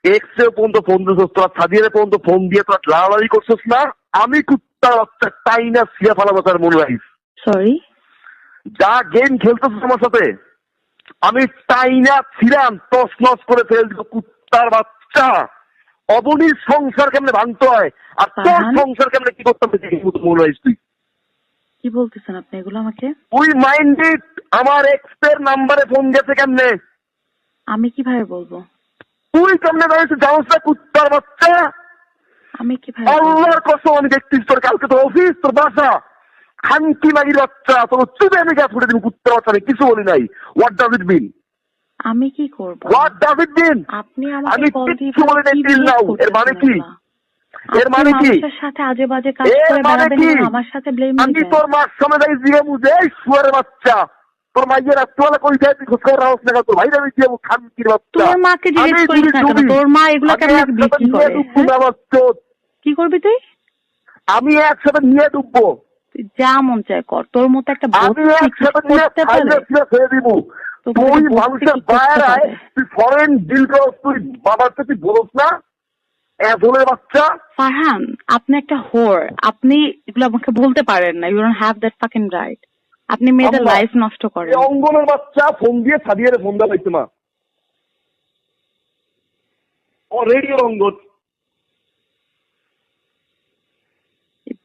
এক্সে পর্যন্ত ফোন দিছিস, তোরা সাদিয়ারে পর্যন্ত ফোন দিয়ে তোরা লাড়ালাড়ি করছিস না। আমি কুত্তার বাচ্চা টাইনা সিয়া ফালাবো তার মনে রাখিস। সরি, যা গেম খেলতেছিস আমার সাথে আমি টাইনা ছিলাম তস নস করে ফেল দিব কুত্তার বাচ্চা। অবনীর সংসার কেমনে ভাঙতে হয় আর তোর সংসার কেমনে কি করতে হবে মনে রাখিস। তুই কি বলতেছেন আপনি এগুলো আমাকে? তুই মাইন্ডেড আমার এক্সের নাম্বারে ফোন গেছে কেমনে? আমি কিভাবে বলবো? তুই কেমনে দাঁড়িয়েছিস জানোস না কুত্তার বাচ্চা? আমি কিভাবে? আল্লাহর কসম আমি দেখছিস তোর কালকে তোর অফিস তোর বাসা খানকি মাগির বাচ্চা তোর চুপে আমি গ্যাস ফুটে দিবি কুত্তার বাচ্চা। আমি কিছু বলি নাই। হোয়াট ডাজ ইট মিন? আমি কি করব? হোয়াট ডাজ ইট মিন? আপনি আমি আমাকে কল দিয়ে কিছু বলি নাই টিল নাও। এর মানে কি? এর মানে কি? মানুষের সাথে আজে বাজে কাজ করে বেড়াবেন, আমার সাথে ব্লেম আমি দিবেন। তোর মার সামনে দাঁড়িয়ে জিগে বুঝে এই শুয়ারের বাচ্চা তোর মাইয়ের রাত্রিবেলা কই যায় তুই খোঁজ রাখস না তোর ভাই আমি দিয়ে খানকির বাচ্চা। তোর মাকে জিজ্ঞেস করিস না কেন? তোর মা এগুলো কেমন বিক্রি করে? কি করবি তুই? আমি একসাথে নিয়ে ডুববো। তুই যা মন চায় কর। তোর মতো একটা আমি একসাথে নিয়ে ফেলে দিব। তুই মানুষের বাইরে তুই ফরেন ডিল করস তুই বাবার সাথে তুই বলস না এজলের বাচ্চা। ফারহান আপনি একটা হোর, আপনি এগুলো আমাকে বলতে পারেন না। You don't have that fucking right. আপনি মেয়েদের লাইফ নষ্ট করেন। অঙ্গনের বাচ্চা ফোন দিয়ে সাদিয়ারে ফোন দেওয়া হয়েছে মা ও রেডিও অঙ্গন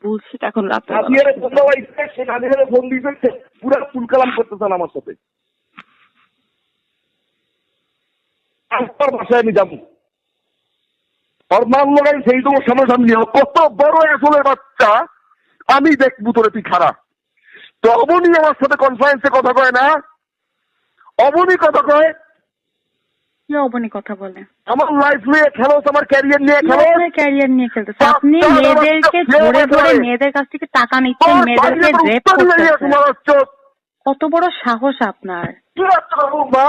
বুলশিট। এখন রাতে সাদিয়ারে ফোন দেওয়া হয়েছে, সে সাদিয়ারে ফোন দিয়েছে পুরো ফুল কালাম করতেছেন আমার সাথে। আমার বাসায় আমি যাবো আর মান লাগাই সেই তোমার সামনাসামনি কত বড় আসলের বাচ্চা আমি দেখবো তোরে তুই খারাপ। তো অবনী আমার সাথে কনফারেন্সে কথা কয় না? অবনী কথা কয়? কি অবনী কথা বলে? আমার লাইফ নিয়ে খেলো, আমার ক্যারিয়ার নিয়ে খেলো। ক্যারিয়ার নিয়ে খেলতেছে আপনি। মেয়েদেরকে ধরে ধরে মেয়েদের কাছ থেকে টাকা নিচ্ছেন, মেয়েদেরকে রেপ করতেছেন। কত বড় সাহস আপনার! কি আসছে তখন মা?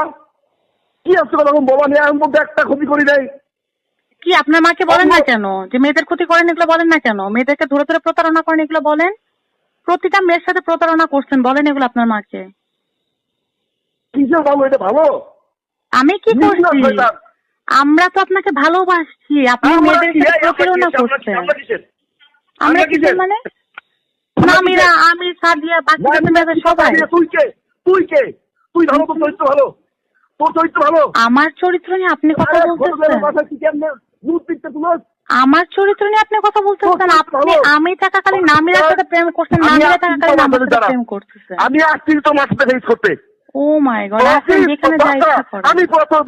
কি আসছে তখন বাবা নিয়ে আমি মধ্যে একটা ক্ষতি করি নাই? কি আপনার মাকে বলেন না কেন যে মেয়েদের ক্ষতি করেন? এগুলো বলেন না কেন? মেয়েদেরকে ধরে ধরে প্রতারণা করেন, এগুলো বলেন। প্রতিটা মেয়ের সাথে প্রতারণা করছেন, বলেন এগুলো আপনার মাকে। কিসের ভালো? এটা ভালো? আমি কি করছি? আমরা তো আপনাকে ভালোবাসছি, আপনি মেয়েদের সাথে প্রতারণা করছেন। আমরা কিসের মানে? আমিরা, আমি, সাদিয়া, বাকি মেয়েদের সবাই। তুই কে? তুই কে? তুই ভালো, তোর চরিত্র ভালো, তোর চরিত্র ভালো। আমার চরিত্র নিয়ে আপনি কথা বলতেছেন? আমার চরিত্র নিয়ে আপনি কথা বলতেছেন? আপনি আমি থাকাকালীন নামিরার সাথে প্রেম করছেন, নামিরা থাকাকালীন আমার সাথে প্রেম করতেছেন। আমি আসছি তোমার সাথে ফেস করতে। ও মাই গড! আপনি যেখানে যা ইচ্ছা করেন। আমি